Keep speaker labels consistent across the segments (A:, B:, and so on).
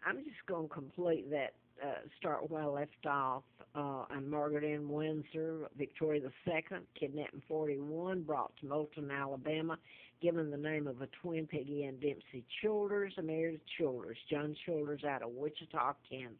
A: I'm just going to complete that, start where I left off. I'm Margaret Ann Windsor, Victoria II, kidnapped in 41, brought to Moulton, Alabama, given the name of a twin, Peggy Ann Dempsey Childers. I married Childers, John Childers out of Wichita, Kansas.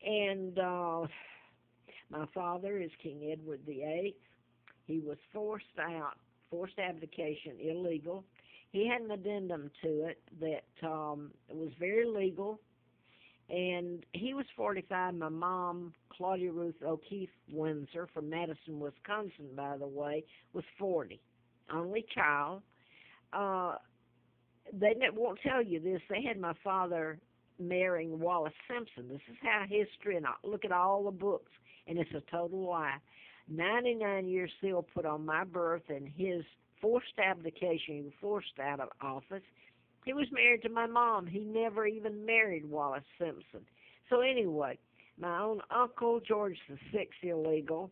A: And my father is King Edward VIII. He was forced abdication, illegal. He had an addendum to it that was very legal, and he was 45. My mom, Claudia Ruth O'Keefe Windsor from Madison, Wisconsin, by the way, was 40. Only child. Uh, they won't tell you this. They had my father marrying Wallace Simpson. This is how history, and I look at all the books, and it's a total lie. 99 years still put on my birth, and his forced abdication, he was forced out of office. He was married to my mom. He never even married Wallace Simpson. So anyway, my own uncle, George VI, illegal,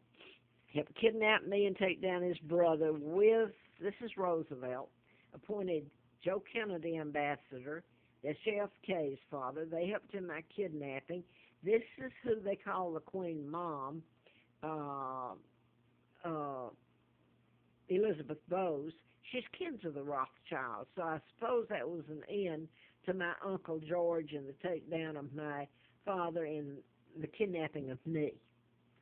A: helped kidnap me and take down his brother with, this is Roosevelt, appointed Joe Kennedy ambassador. That's JFK's father. They helped in my kidnapping. This is who they call the Queen Mom, uh, uh, Elizabeth Bowes. She's kin to the Rothschilds, so I suppose that was an end to my Uncle George and the takedown of my father and the kidnapping of me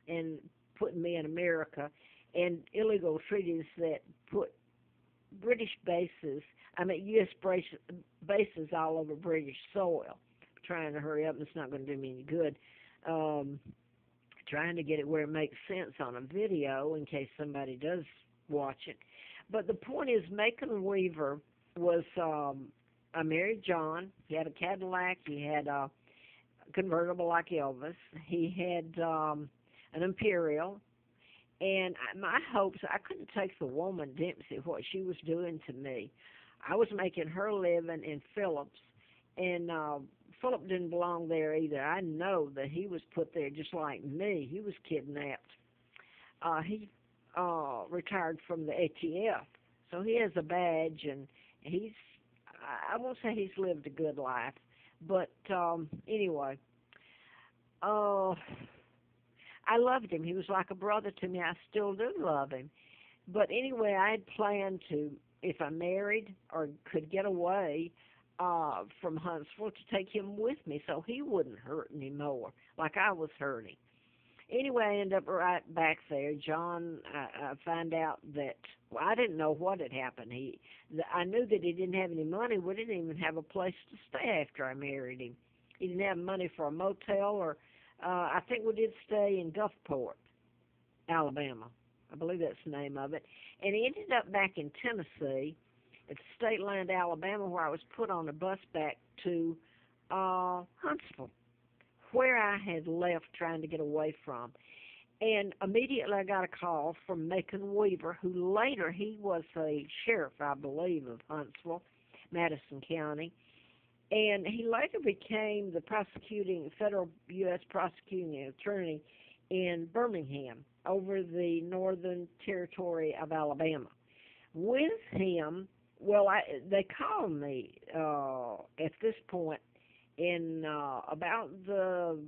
A: and putting me in America, and illegal treaties that put British bases, U.S. bases all over British soil. Trying to hurry up, and it's not going to do me any good. Um, Trying to get it where it makes sense on a video in case somebody does watch it. But the point is, Macon Weaver was, I married John. He had a Cadillac. He had a convertible like Elvis. He had an Imperial. And my hopes, I couldn't take the woman Dempsey, what she was doing to me. I was making her living in Phillips, and Philip didn't belong there either. I know that he was put there just like me. He was kidnapped. He retired from the ATF, so he has a badge, and I won't say he's lived a good life, but anyway, uh, I loved him. He was like a brother to me. I still do love him. But anyway, I had planned to, if I married or could get away from Huntsville, to take him with me so he wouldn't hurt anymore like I was hurting. Anyway, I ended up right back there. John, I found out that, well, I didn't know what had happened. I knew that he didn't have any money. We didn't even have a place to stay after I married him. He didn't have money for a motel, or I think we did stay in Gulfport, Alabama. I believe that's the name of it. And he ended up back in Tennessee at the state line to Alabama, where I was put on a bus back to Huntsville, where I had left trying to get away from. And immediately I got a call from Macon Weaver, who later, he was a sheriff, I believe, of Huntsville, Madison County. And he later became the federal U.S. prosecuting attorney in Birmingham, over the Northern Territory of Alabama. With him, well, they called me at this point in about the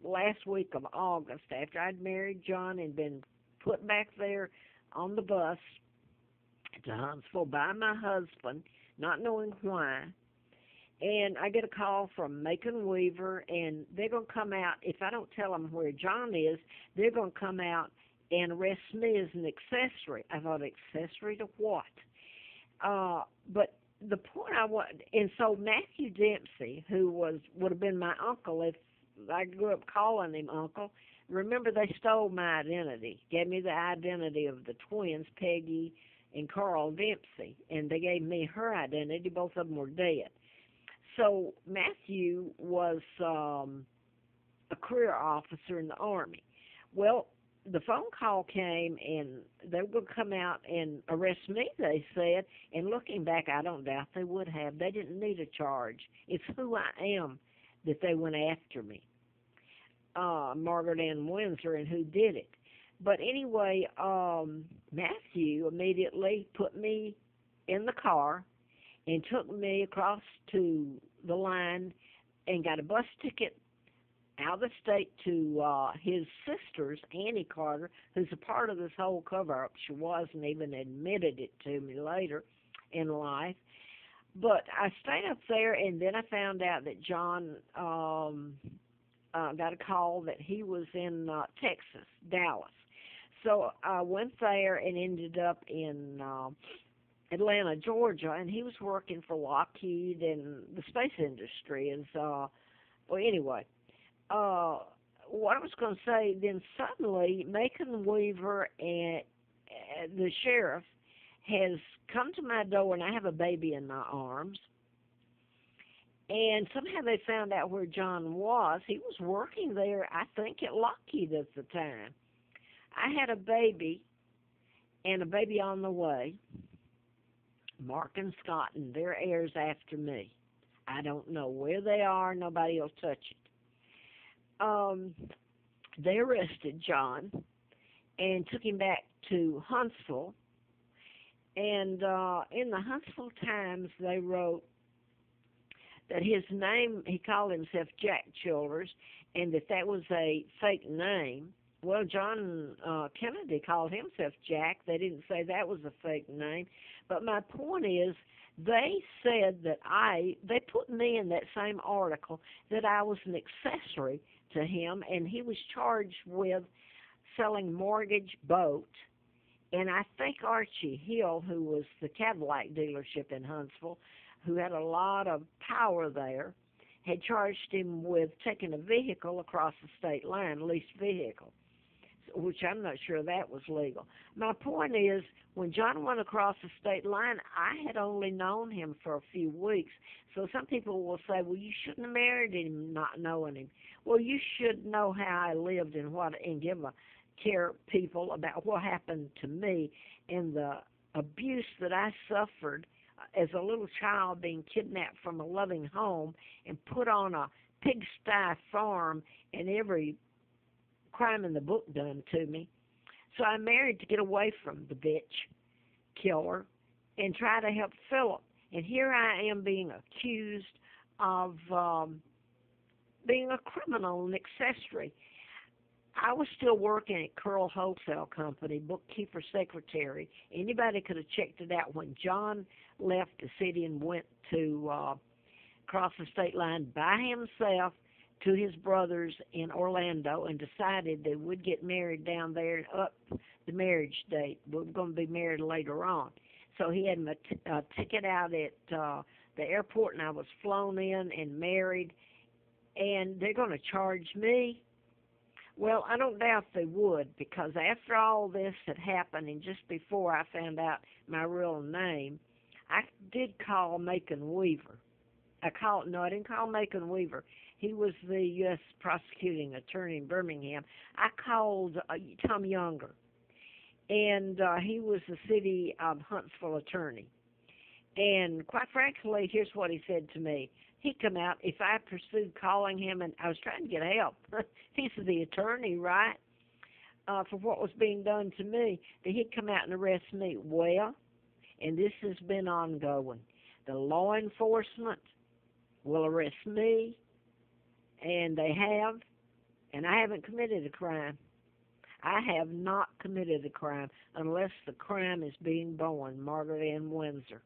A: last week of August, after I'd married John and been put back there on the bus to Huntsville by my husband, not knowing why. And I get a call from Macon Weaver, and they're going to come out. If I don't tell them where John is, they're going to come out and arrest me as an accessory. I thought, accessory to what? But the point I want, and so Matthew Dempsey, who would have been my uncle if I grew up calling him uncle. Remember, they stole my identity, gave me the identity of the twins, Peggy and Carl Dempsey, and they gave me her identity. Both of them were dead. So Matthew was a career officer in the Army. Well, the phone call came, and they were going to come out and arrest me, they said. And looking back, I don't doubt they would have. They didn't need a charge. It's who I am that they went after me, Margaret Ann Windsor, and who did it. But anyway, Matthew immediately put me in the car and took me across to the line and got a bus ticket out of the state to his sister's, Annie Carter, who's a part of this whole cover-up. She wasn't even admitted it to me later in life. But I stayed up there, and then I found out that John got a call that he was in Texas, Dallas. So I went there and ended up in Atlanta, Georgia, and he was working for Lockheed and the space industry. Well, anyway, what I was going to say, then suddenly Macon Weaver and the sheriff has come to my door, and I have a baby in my arms. And somehow they found out where John was. He was working there, I think, at Lockheed at the time. I had a baby and a baby on the way, Mark and Scott, and they're heirs after me. I don't know where they are. Nobody will touch it. They arrested John and took him back to Huntsville. And in the Huntsville Times, they wrote that his name, he called himself Jack Childers, and that was a fake name. Well, John Kennedy called himself Jack. They didn't say that was a fake name. But my point is, they said that they put me in that same article that I was an accessory to him, and he was charged with selling mortgage boat. And I think Archie Hill, who was the Cadillac dealership in Huntsville, who had a lot of power there, had charged him with taking a vehicle across the state line, leased vehicle, which I'm not sure that was legal. My point is, when John went across the state line, I had only known him for a few weeks. So some people will say, well, you shouldn't have married him not knowing him. Well, you should know how I lived and give a care people about what happened to me and the abuse that I suffered as a little child, being kidnapped from a loving home and put on a pigsty farm, and every crime in the book done to me. So I married to get away from the bitch killer and try to help Philip. And here I am being accused of being a criminal and accessory. I was still working at Curl Wholesale Company, bookkeeper, secretary. Anybody could have checked it out. When John left the city and went to cross the state line by himself to his brothers in Orlando and decided they would get married down there and up the marriage date. We were going to be married later on. So he had a ticket out at the airport, and I was flown in and married, and they're going to charge me. Well, I don't doubt they would, because after all this had happened and just before I found out my real name, I did call Macon Weaver. I didn't call Macon Weaver. He was the U.S. prosecuting attorney in Birmingham. I called Tom Younger, and he was the city of Huntsville attorney. And quite frankly, here's what he said to me. He'd come out if I pursued calling him, and I was trying to get help. He's the attorney, right, for what was being done to me, that he'd come out and arrest me. Well, and this has been ongoing. The law enforcement will arrest me, and they have, and I haven't committed a crime. I have not committed a crime unless the crime is being born, Margaret Ann Windsor.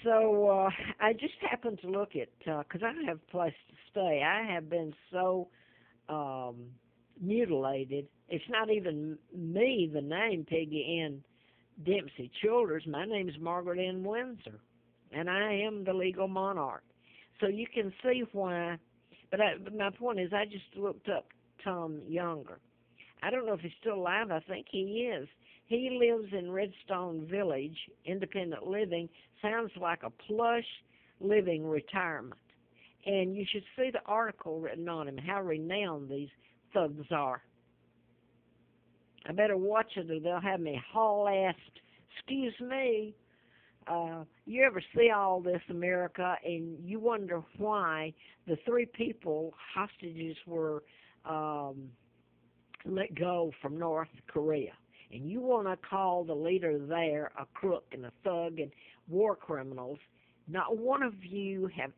A: So I just happened to look at, because I don't have a place to stay. I have been so mutilated. It's not even me, the name Peggy Ann Dempsey Childers. My name is Margaret Ann Windsor, and I am the legal monarch. So you can see why. But my point is, I just looked up Tom Younger. I don't know if he's still alive. I think he is. He lives in Redstone Village, independent living. Sounds like a plush living retirement. And you should see the article written on him, how renowned these thugs are. I better watch it or they'll have me haul-assed. Excuse me. You ever see all this, America, and you wonder why the 3 people, hostages, were let go from North Korea. And you want to call the leader there a crook and a thug and war criminals. Not one of you have